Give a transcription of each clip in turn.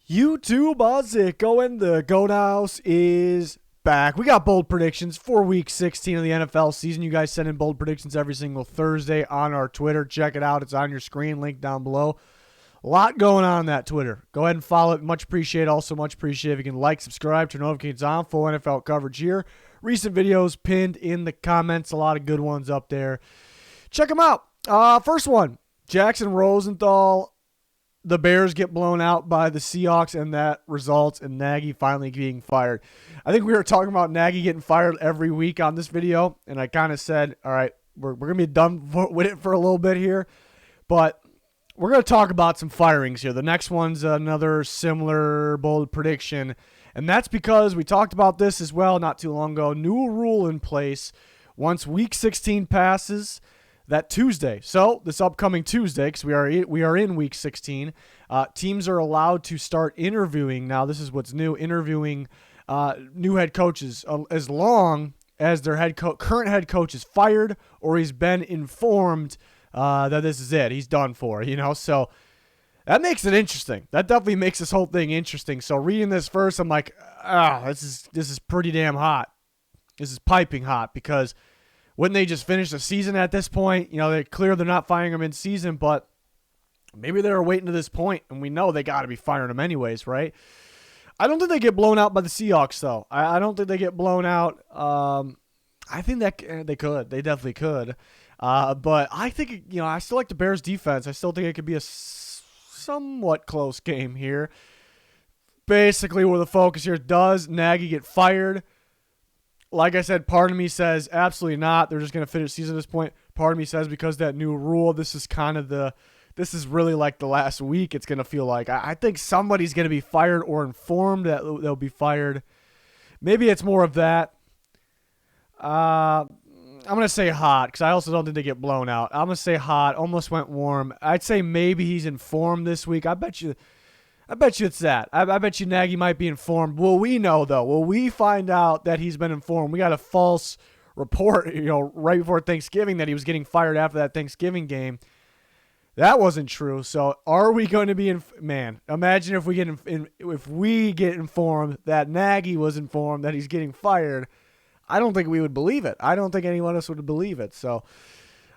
YouTube Ozzico and the Goat House is back. We got bold predictions for Week 16 of the NFL season. You guys send in bold predictions every single Thursday on our Twitter. Check it out. It's on your screen, link down below. A lot going on that Twitter. Go ahead and follow it. Much appreciate. Also much appreciate if you can like, subscribe, turn notifications on. Full NFL coverage here. Recent videos pinned in the comments. A lot of good ones up there. Check them out. First one, Jackson Rosenthal. The Bears get blown out by the Seahawks, and that results in Nagy finally being fired. I think we were talking about Nagy getting fired every week on this video, and I kind of said, all right, we're going to be done with it for a little bit here, but we're going to talk about some firings here. The next one's another similar bold prediction, and that's because we talked about this as well not too long ago. New rule in place once Week 16 passes, that Tuesday. So this upcoming Tuesday, because we are in Week 16, teams are allowed to start interviewing. Now this is what's new: interviewing new head coaches as long as their current head coach is fired or he's been informed that this is it. He's done for. So that makes it interesting. That definitely makes this whole thing interesting. So reading this first, I'm like, this is pretty damn hot. This is piping hot because. Wouldn't they just finish the season at this point? They're clear they're not firing him in season, but maybe they're waiting to this point, and we know they got to be firing him anyways, right? I don't think they get blown out by the Seahawks, though. I don't think they get blown out. I think that they could. They definitely could. But I think, I still like the Bears' defense. I still think it could be a somewhat close game here. Basically, where the focus here, does Nagy get fired? Like I said, part of me says absolutely not. They're just going to finish the season at this point. Part of me says because that new rule, this is really like the last week it's going to feel like. I think somebody's going to be fired or informed that they'll be fired. Maybe it's more of that. I'm going to say hot because I also don't think they get blown out. I'm going to say hot. Almost went warm. I'd say maybe he's informed this week. I bet you it's that. I bet you Nagy might be informed. Will we know, though? Will we find out that he's been informed? We got a false report, right before Thanksgiving that he was getting fired after that Thanksgiving game. That wasn't true. So are we going to be man, imagine if we get informed that Nagy was informed that he's getting fired. I don't think we would believe it. I don't think anyone else would believe it. So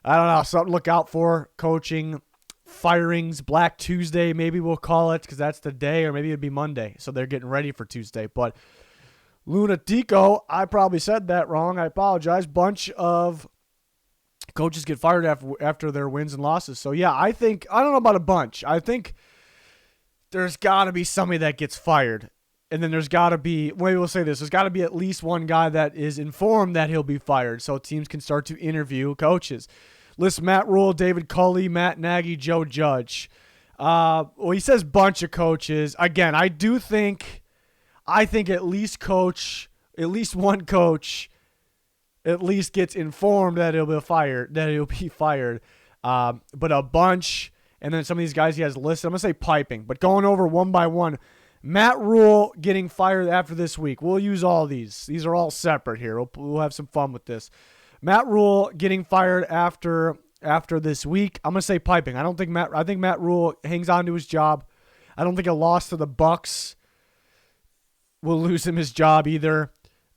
I don't know. Something to look out for. Coaching firings, Black Tuesday, maybe we'll call it, because that's the day, or maybe it'd be Monday, so they're getting ready for Tuesday. But Lunatico, I probably said that wrong. I apologize. Bunch of coaches get fired after their wins and losses. So yeah, I don't know about a bunch. I think there's got to be somebody that gets fired, and then there's got to be, maybe we'll say this, there's got to be at least one guy that is informed that he'll be fired, so teams can start to interview coaches. List Matt Rule, David Culley, Matt Nagy, Joe Judge. He says bunch of coaches. Again, I think at least one coach at least gets informed that he'll be fired. But a bunch, and then some of these guys he has listed. I'm going to say piping, but going over one by one. Matt Rule getting fired after this week. We'll use all these. These are all separate here. We'll have some fun with this. Matt Rule getting fired after this week. I'm gonna say piping. I think Matt Rule hangs on to his job. I don't think a loss to the Bucs will lose him his job either.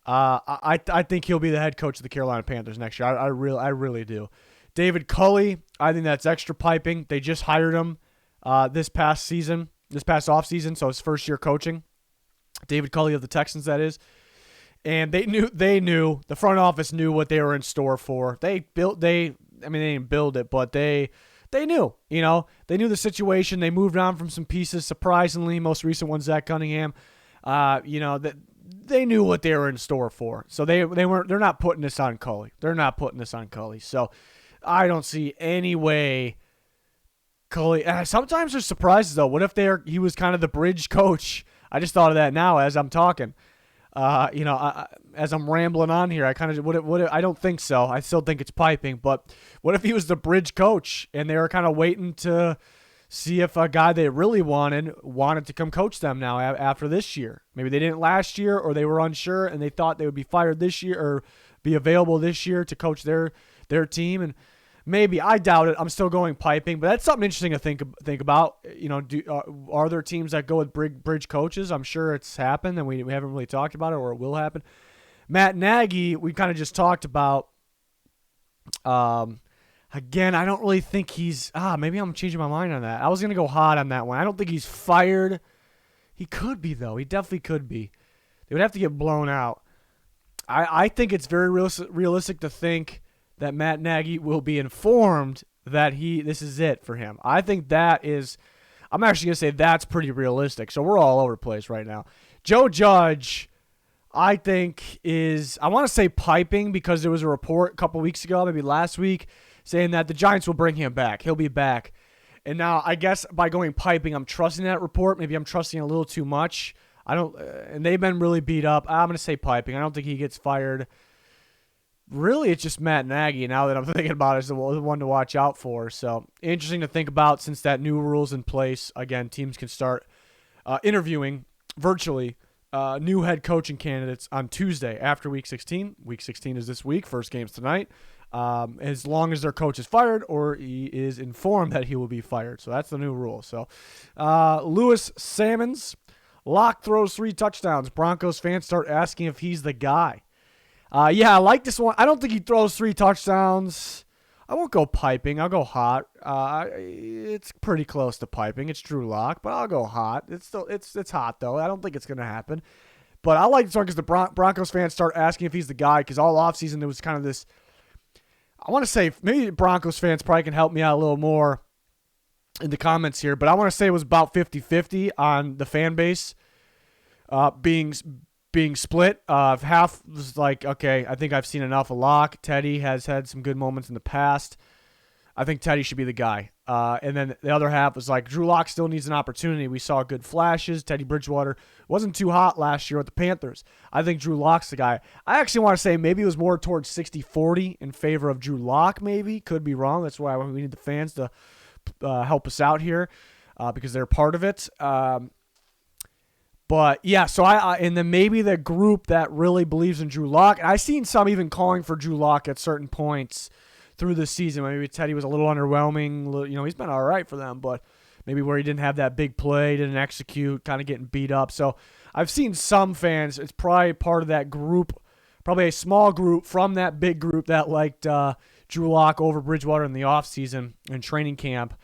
I think he'll be the head coach of the Carolina Panthers next year. I really do. David Culley, I think that's extra piping. They just hired him this past offseason, so his first year coaching. David Culley of the Texans, that is. And they knew the front office knew what they were in store for. They didn't build it, but they knew, they knew the situation. They moved on from some pieces. Surprisingly, most recent one, Zach Cunningham, that they knew what they were in store for. So they're not putting this on Culley. So I don't see any way Culley. Sometimes there's surprises though. What if he was kind of the bridge coach? I just thought of that now as I'm talking. As I'm rambling on here, I don't think so. I still think it's piping, but what if he was the bridge coach and they were kind of waiting to see if a guy they really wanted to come coach them now after this year? Maybe they didn't last year, or they were unsure and they thought they would be fired this year or be available this year to coach their team. And Maybe. I doubt it. I'm still going piping, but that's something interesting to think about. Are there teams that go with bridge coaches? I'm sure it's happened, and we haven't really talked about it, or it will happen. Matt Nagy, we kind of just talked about. Again, I don't really think he's. Maybe I'm changing my mind on that. I was gonna go hot on that one. I don't think he's fired. He could be though. He definitely could be. They would have to get blown out. I think it's very realistic to think that Matt Nagy will be informed that this is it for him. I think that is, I'm actually going to say that's pretty realistic. So we're all over the place right now. Joe Judge, I think I want to say piping because there was a report a couple weeks ago, maybe last week, saying that the Giants will bring him back. He'll be back. And now I guess by going piping, I'm trusting that report. Maybe I'm trusting a little too much. And they've been really beat up. I'm going to say piping. I don't think he gets fired. Really, it's just Matt Nagy now that I'm thinking about it is the one to watch out for. So interesting to think about since that new rule's in place. Again, teams can start interviewing virtually new head coaching candidates on Tuesday after Week 16. Week 16 is this week. First game's tonight. As long as their coach is fired or he is informed that he will be fired. So that's the new rule. So Louis Salmons, Locke throws 3 touchdowns. Broncos fans start asking if he's the guy. I like this one. I don't think he throws 3 touchdowns. I won't go piping. I'll go hot. It's pretty close to piping. It's Drew Lock, but I'll go hot. It's hot though. I don't think it's gonna happen. But I like this one because the Broncos fans start asking if he's the guy. Because all offseason there was kind of this. I want to say maybe Broncos fans probably can help me out a little more in the comments here. But I want to say it was about 50-50 on the fan base being split. Half was like, okay, I think I've seen enough of Locke. Teddy has had some good moments in the past. I think Teddy should be the guy. And then the other half was like, Drew Lock still needs an opportunity. We saw good flashes. Teddy Bridgewater wasn't too hot last year with the Panthers. I think Drew Lock's the guy. I actually want to say maybe it was more towards 60-40 in favor of Drew Lock, maybe. Could be wrong. That's why we need the fans to help us out here because they're part of it. But yeah, so and then maybe the group that really believes in Drew Lock, and I've seen some even calling for Drew Lock at certain points through the season. Maybe Teddy was a little underwhelming. He's been all right for them, but maybe where he didn't have that big play, didn't execute, kind of getting beat up. So I've seen some fans, it's probably part of that group, probably a small group from that big group that liked Drew Lock over Bridgewater in the offseason and training camp.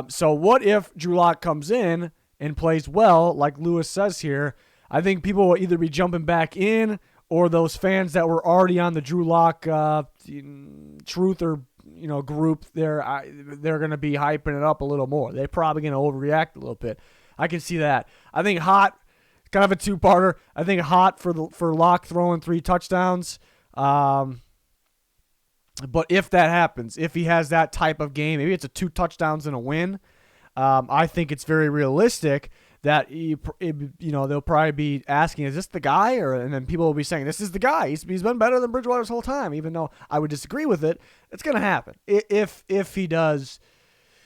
So what if Drew Lock comes in and plays well, like Lewis says here? I think people will either be jumping back in or those fans that were already on the Drew Lock truth or group, they're going to be hyping it up a little more. They're probably going to overreact a little bit. I can see that. I think hot, kind of a two-parter. I think hot for Lock throwing 3 touchdowns. But if that happens, if he has that type of game, maybe it's a 2 touchdowns and a win. I think it's very realistic that they'll probably be asking, is this the guy? And then people will be saying, this is the guy. He's been better than Bridgewater this whole time, even though I would disagree with it. It's going to happen if he does,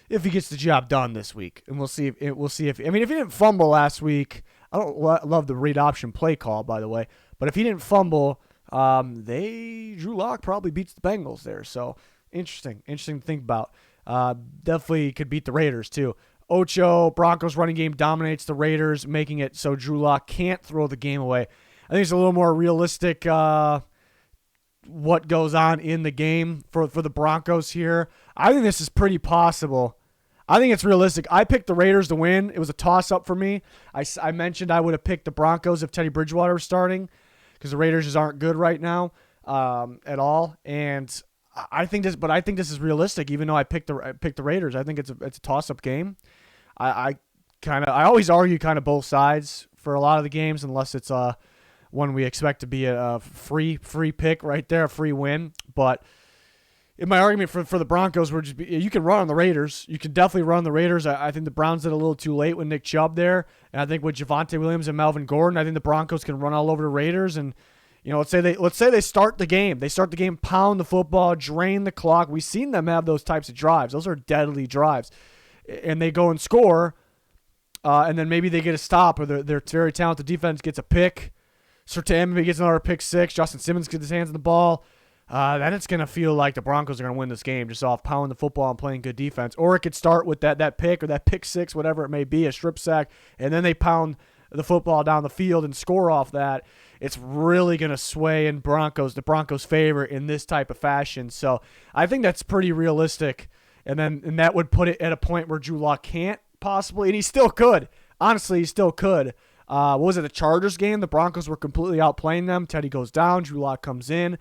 if he gets the job done this week. And we'll see if if he didn't fumble last week. I don't love the read option play call, by the way, but if he didn't fumble, Drew Lock probably beats the Bengals there. So interesting to think about. Definitely could beat the Raiders too. Ocho, Broncos running game dominates the Raiders, making it so Drew Lock can't throw the game away. I think it's a little more realistic what goes on in the game for the Broncos here. I think this is pretty possible. I think it's realistic. I picked the Raiders to win. It was a toss-up for me. I mentioned I would have picked the Broncos if Teddy Bridgewater was starting because the Raiders just aren't good right now at all. And I think this is realistic. Even though I picked the Raiders, I think it's a toss-up game. I always argue kind of both sides for a lot of the games, unless it's one we expect to be a free pick right there, a free win. But in my argument for the Broncos, you can run on the Raiders. You can definitely run the Raiders. I think the Browns did a little too late with Nick Chubb there, and I think with Javonte Williams and Melvin Gordon, I think the Broncos can run all over the Raiders. And let's say they start the game. They start the game, pound the football, drain the clock. We've seen them have those types of drives. Those are deadly drives. And they go and score, and then maybe they get a stop, or their very talented defense gets a pick. Surtain maybe gets another pick 6. Justin Simmons gets his hands on the ball. then it's going to feel like the Broncos are going to win this game just off pounding the football and playing good defense. Or it could start with that pick or that pick six, whatever it may be, a strip sack, and then they pound the football down the field and score off that. It's really going to sway in the Broncos' favor in this type of fashion. So I think that's pretty realistic. And that would put it at a point where Drew Lock can't possibly, and he still could. Honestly, he still could. What was it, the Chargers game? The Broncos were completely outplaying them. Teddy goes down. Drew Lock comes in.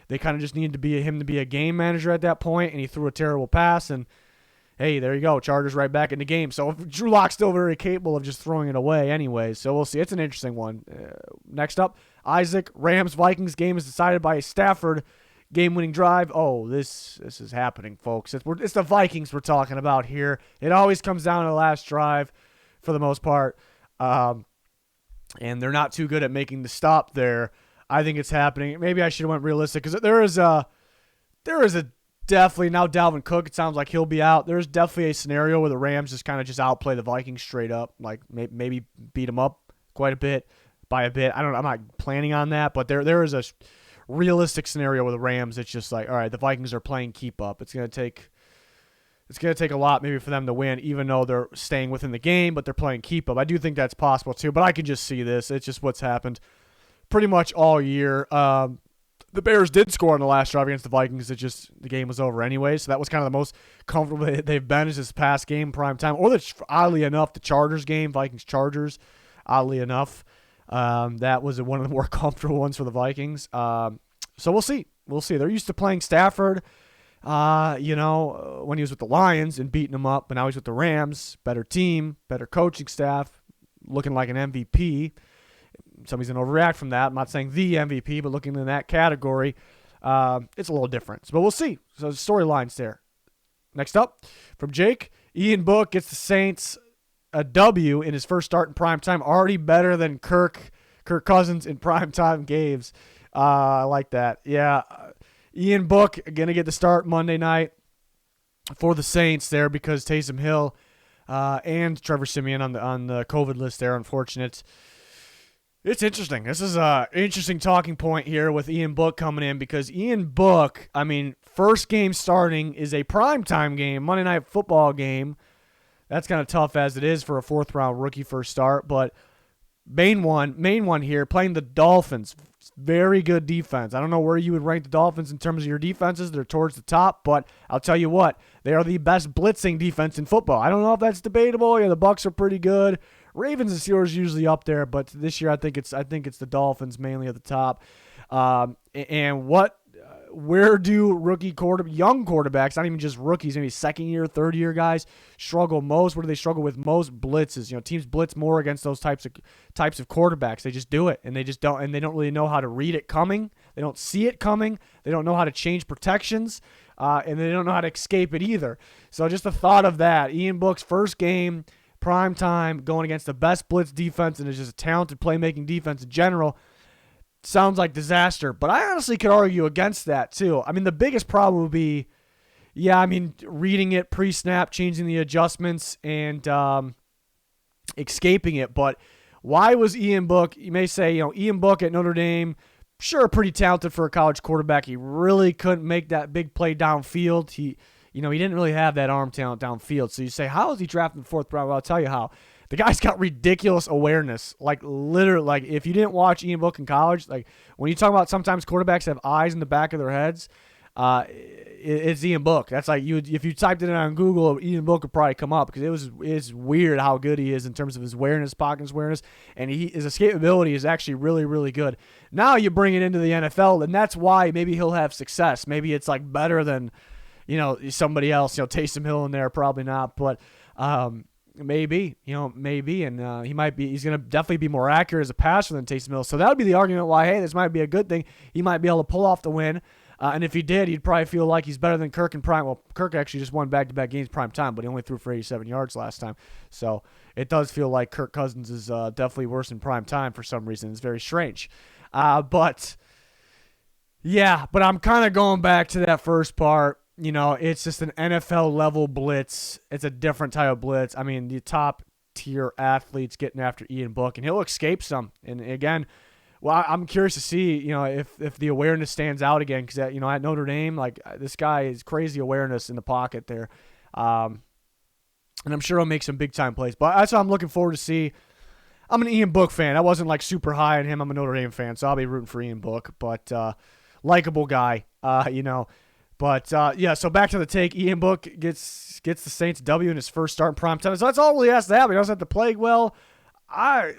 They kind of just needed him to be a game manager at that point, and he threw a terrible pass, and hey, there you go. Chargers right back in the game. So Drew Lock's still very capable of just throwing it away anyway. So we'll see. It's an interesting one. Next up, Isaac, Rams-Vikings game is decided by a Stafford game-winning drive. Oh, this is happening, folks. It's the Vikings we're talking about here. It always comes down to the last drive for the most part. And they're not too good at making the stop there. I think it's happening. Maybe I should have went realistic because there is a definitely now Dalvin Cook. It sounds like he'll be out. There's definitely a scenario where the Rams just outplay the Vikings straight up, like maybe beat them up quite a bit by a bit. I don't know. I'm not planning on that, but there is a realistic scenario with the Rams. It's just like, all right, the Vikings are playing keep up. It's gonna take a lot maybe for them to win, even though they're staying within the game, but they're playing keep up. I do think that's possible too, but I can just see this. It's just what's happened pretty much all year. The Bears did score on the last drive against the Vikings. The game was over anyway, so that was kind of the most comfortable they've been is this past game, prime time. Or oddly enough, the Chargers game, Vikings-Chargers, oddly enough, that was one of the more comfortable ones for the Vikings. So we'll see. They're used to playing Stafford, when he was with the Lions and beating them up, but now he's with the Rams. Better team, better coaching staff, looking like an MVP. Somebody's going to overreact from that. I'm not saying the MVP, but looking in that category, it's a little different. But we'll see. So the storylines there. Next up, from Jake, Ian Book gets the Saints a W in his first start in primetime. Already better than Kirk Cousins in primetime games. I like that. Yeah, Ian Book going to get the start Monday night for the Saints there because Taysom Hill and Trevor Siemian on the COVID list there. Unfortunate. It's interesting. This is an interesting talking point here with Ian Book coming in because Ian Book, first game starting is a primetime game, Monday Night Football game. That's kind of tough as it is for a fourth-round rookie first start, but main one here, playing the Dolphins. Very good defense. I don't know where you would rank the Dolphins in terms of your defenses. They're towards the top, but I'll tell you what, they are the best blitzing defense in football. I don't know if that's debatable. Yeah, the Bucs are pretty good. Ravens and Steelers usually up there, but this year I think it's the Dolphins mainly at the top. Where do young quarterbacks, not even just rookies, maybe second year, third year guys struggle most? Where do they struggle with most? Blitzes. Teams blitz more against those types of quarterbacks. They just do it, and they don't really know how to read it coming. They don't see it coming. They don't know how to change protections, and they don't know how to escape it either. So just the thought of that, Ian Book's first game, prime time, going against the best blitz defense, and it's just a talented playmaking defense in general. Sounds like disaster, but I honestly could argue against that too. The biggest problem would be, reading it pre-snap, changing the adjustments, and escaping it. But why was Ian Book, you may say, Ian Book at Notre Dame, sure, pretty talented for a college quarterback. He really couldn't make that big play downfield. He didn't really have that arm talent downfield. So you say, how is he drafted in the fourth round? Well, I'll tell you how. The guy's got ridiculous awareness. Literally, if you didn't watch Ian Book in college, when you talk about sometimes quarterbacks have eyes in the back of their heads, it's Ian Book. That's if you typed it in on Google, Ian Book would probably come up because it's weird how good he is in terms of his awareness, pocket awareness, and his escapability is actually really, really good. Now you bring it into the NFL, and that's why maybe he'll have success. Maybe it's better than somebody else. Taysom Hill in there, probably not, but maybe, and he's going to definitely be more accurate as a passer than Taysom Hill. So that would be the argument why, hey, this might be a good thing. He might be able to pull off the win. And if he did, he'd probably feel like he's better than Kirk in prime. Well, Kirk actually just won back-to-back games prime time, but he only threw for 87 yards last time. So it does feel like Kirk Cousins is definitely worse in prime time for some reason. It's very strange. But I'm kind of going back to that first part. It's just an NFL-level blitz. It's a different type of blitz. The top-tier athletes getting after Ian Book, and he'll escape some. And again, Well, I'm curious to see, if the awareness stands out again, because at Notre Dame, like this guy is crazy awareness in the pocket there, and I'm sure he'll make some big time plays. But that's what I'm looking forward to see. I'm an Ian Book fan. I wasn't like super high on him. I'm a Notre Dame fan, so I'll be rooting for Ian Book. But likable guy, But yeah, so back to the take. Ian Book gets the Saints W in his first start in prime time. So that's all really has to happen. He doesn't have to play well. I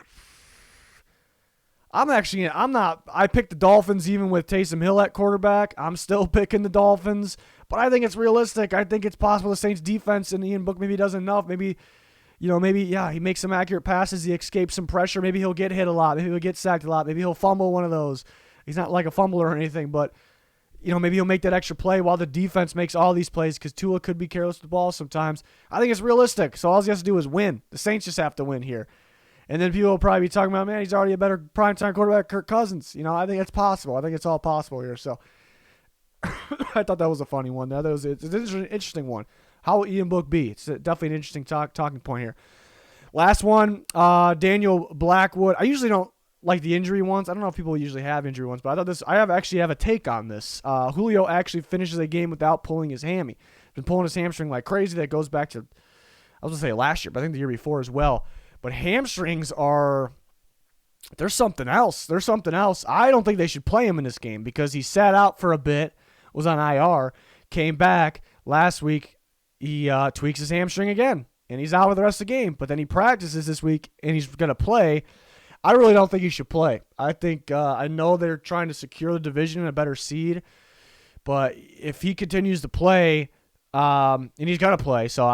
picked the Dolphins even with Taysom Hill at quarterback. I'm still picking the Dolphins, but I think it's realistic. I think it's possible the Saints defense and Ian Book maybe does enough. Maybe he makes some accurate passes. He escapes some pressure. Maybe he'll get hit a lot. Maybe he'll get sacked a lot. Maybe he'll fumble one of those. He's not like a fumbler or anything, but maybe he'll make that extra play while the defense makes all these plays because Tua could be careless with the ball sometimes. I think it's realistic. So all he has to do is win. The Saints just have to win here. And then people will probably be talking about, man, he's already a better primetime quarterback, Kirk Cousins. I think it's possible. I think it's all possible here. So I thought that was a funny one. It's an interesting one. How will Ian Book be? It's definitely an interesting talking point here. Last one, Daniel Blackwood. I usually don't like the injury ones. I don't know if people usually have injury ones, but I actually have a take on this. Julio actually finishes a game without pulling his hammy. He's been pulling his hamstring like crazy. That goes back to, I was going to say last year, but I think the year before as well. But hamstrings there's something else. There's something else. I don't think they should play him in this game because he sat out for a bit, was on IR, came back last week. He tweaks his hamstring again, and he's out for the rest of the game. But then he practices this week, and he's going to play. I really don't think he should play. I think I know they're trying to secure the division and a better seed, but if he continues to play, and he's going to play, so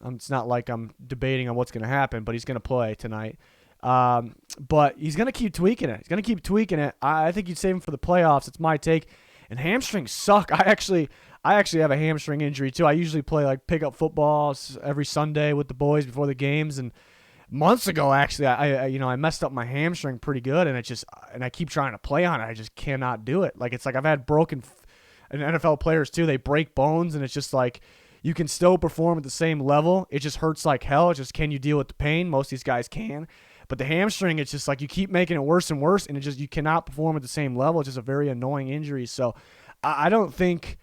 it's not like I'm debating on what's going to happen, but he's going to play tonight. But he's going to keep tweaking it. I think you'd save him for the playoffs. It's my take. And hamstrings suck. I actually have a hamstring injury too. I usually play like pickup football every Sunday with the boys before the games. And months ago, actually, I messed up my hamstring pretty good, and I keep trying to play on it. I just cannot do it. Like it's like I've had broken, and NFL players too. They break bones, and it's just like you can still perform at the same level. It just hurts like hell. It's just, can you deal with the pain? Most of these guys can. But the hamstring, it's just like you keep making it worse and worse, and you cannot perform at the same level. It's just a very annoying injury. So I don't think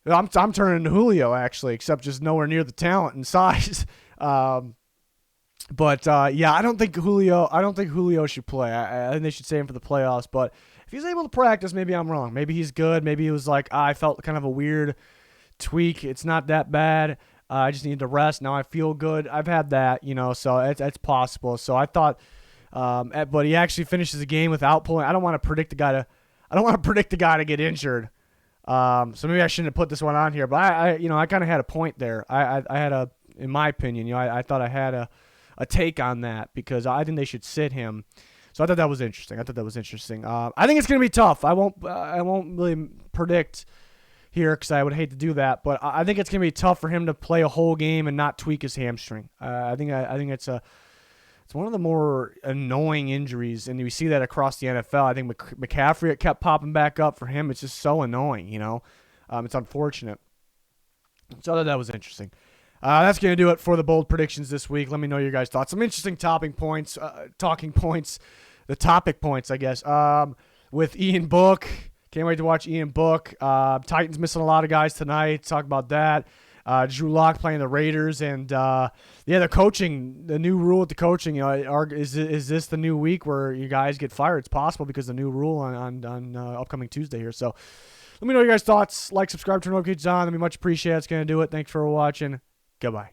I'm turning to Julio, actually, except just nowhere near the talent and size. But I don't think Julio should play. I think they should save him for the playoffs. But if he's able to practice, maybe I'm wrong. Maybe he's good. Maybe he was like, I felt kind of a weird tweak. It's not that bad. I just need to rest. Now I feel good. I've had that, so it's possible. So I thought, but he actually finishes the game without pulling. I don't want to predict the guy to get injured. So maybe I shouldn't have put this one on here. But I kind of had a point there. I had in my opinion, I thought I had a take on that because I think they should sit him. So I thought that was interesting. I think it's going to be tough. I won't really predict here because I would hate to do that, but I think it's going to be tough for him to play a whole game and not tweak his hamstring. I think it's one of the more annoying injuries, and we see that across the NFL. I think McCaffrey, it kept popping back up for him. It's just so annoying, It's unfortunate. So I thought that was interesting. That's going to do it for the bold predictions this week. Let me know your guys' thoughts. Some interesting talking points, the topic points, I guess, with Ian Book. Can't wait to watch Ian Book. Titans missing a lot of guys tonight. Talk about that. Drew Lock playing the Raiders. And, the coaching, the new rule with the coaching, is this the new week where you guys get fired? It's possible because the new rule on upcoming Tuesday here. So let me know your guys' thoughts. Like, subscribe, turn notifications on. That'd be much appreciated. It's going to do it. Thanks for watching. Goodbye.